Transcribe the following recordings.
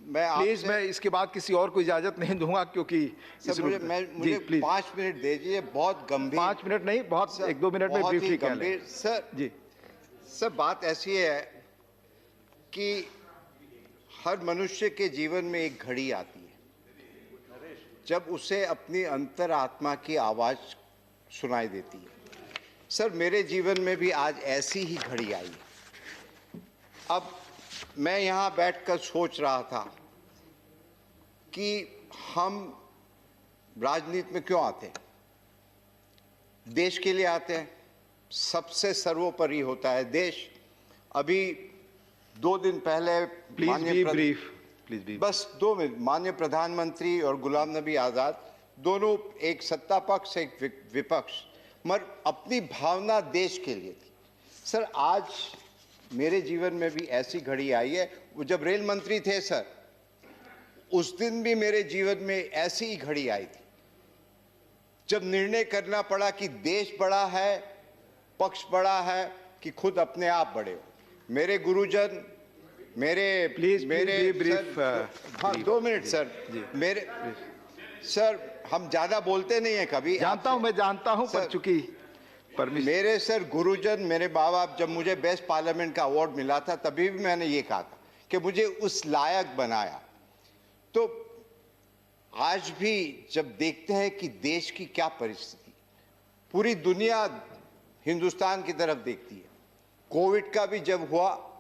Please मैं इसके बाद किसी और को इजाजत नहीं दूंगा, क्योंकि मुझे 5 मिनट दीजिए। बहुत गंभीर, 5 मिनट नहीं, बहुत 1-2 मिनट में ब्रीफली कह लें। सर जी सर, बात ऐसी है कि हर मनुष्य के जीवन में एक घड़ी आती है जब उसे अपनी अंतरात्मा की आवाज सुनाई देती है। सर, मेरे जीवन में भी आज ऐसी ही घड़ी आई है। अब मैं यहाँ बैठकर सोच रहा था कि हम राजनीति में क्यों आते हैं। देश के लिए आते हैं, सबसे सर्वोपरि होता है देश। अभी 2 दिन पहले बस 2 मिनट, माननीय प्रधानमंत्री और गुलाम नबी आज़ाद दोनों, एक सत्ता पक्ष एक विपक्ष, मगर अपनी भावना देश के लिए थी। सर, आज मेरे जीवन में भी ऐसी घड़ी आई है। वो जब रेल मंत्री थे सर, उस दिन भी मेरे जीवन में ऐसी ही घड़ी आई थी जब निर्णय करना पड़ा कि देश बड़ा है, पक्ष बड़ा है कि खुद अपने आप बड़े हो। मेरे गुरुजन, हाँ 2 मिनट सर, सर हम ज्यादा बोलते नहीं है कभी, जानता हूं, मैं जानता हूं, पर चूंकि मेरे सर गुरुजन, मेरे माँ बाप, जब मुझे बेस्ट पार्लियामेंट का अवार्ड मिला था तभी भी मैंने ये कहा था कि मुझे उस लायक बनाया। तो आज भी जब देखते हैं कि देश की क्या परिस्थिति, पूरी दुनिया हिंदुस्तान की तरफ देखती है। कोविड का भी जब हुआ,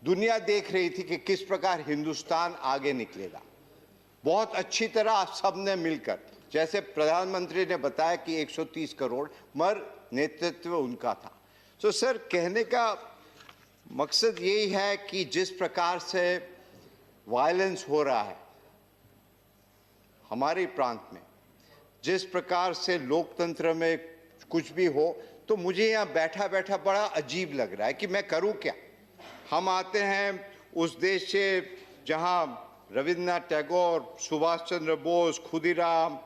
दुनिया देख रही थी कि किस प्रकार हिंदुस्तान आगे निकलेगा। बहुत अच्छी तरह सबने मिलकर, जैसे प्रधानमंत्री ने बताया कि 130 करोड़, मगर नेतृत्व उनका था। तो सर, कहने का मकसद यही है कि जिस प्रकार से वायलेंस हो रहा है हमारे प्रांत में, जिस प्रकार से लोकतंत्र में कुछ भी हो, तो मुझे यहाँ बैठा बैठा बड़ा अजीब लग रहा है कि मैं करूँ क्या। हम आते हैं उस देश से जहाँ रविन्द्रनाथ टैगोर, सुभाष चंद्र बोस, खुदीराम,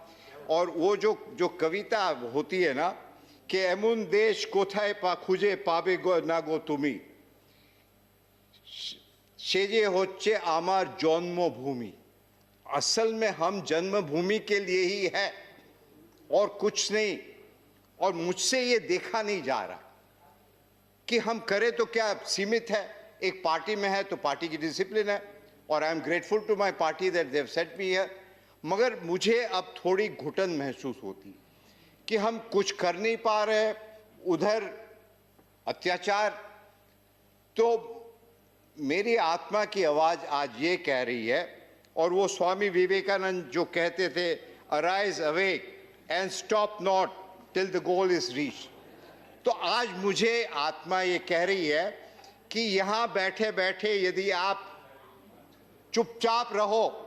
और वो जो कविता होती है ना कि एमुन देश कोथाय पा खुजे पाबे गो ना गो तुमी, सेजे होच्छे आमार जन्मभूमि। असल में हम जन्मभूमि के लिए ही है और कुछ नहीं। और मुझसे ये देखा नहीं जा रहा कि हम करें तो क्या सीमित है। एक पार्टी में है तो पार्टी की डिसिप्लिन है, और I am grateful to my party that they have set me here. मगर मुझे अब थोड़ी घुटन महसूस होती कि हम कुछ कर नहीं पा रहे, उधर अत्याचार। तो मेरी आत्मा की आवाज आज ये कह रही है, और वो स्वामी विवेकानंद जो कहते थे, arise awake and stop not till the goal is reach. तो आज मुझे आत्मा ये कह रही है कि यहाँ बैठे बैठे यदि आप चुपचाप रहो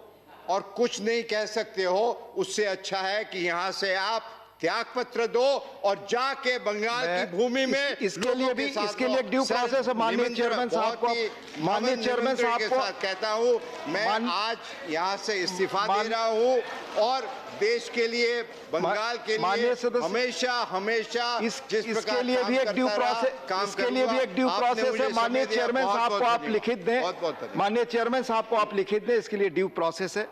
और कुछ नहीं कह सकते हो, उससे अच्छा है कि यहाँ से आप त्याग पत्र दो और जाके बंगाल की भूमि में इसके लिए ड्यू प्रोसेस है। माननीय चेयरमैन साहब को कहता हूँ, मैं आज यहाँ से इस्तीफा दे रहा हूँ और देश के लिए, बंगाल के लिए हमेशा इसके लिए भी एक ड्यू प्रोसेस है। माननीय चेयरमैन साहब को आप लिखित दें, माननीय चेयरमैन साहब को आप लिखित दें, इसके लिए ड्यू प्रोसेस है।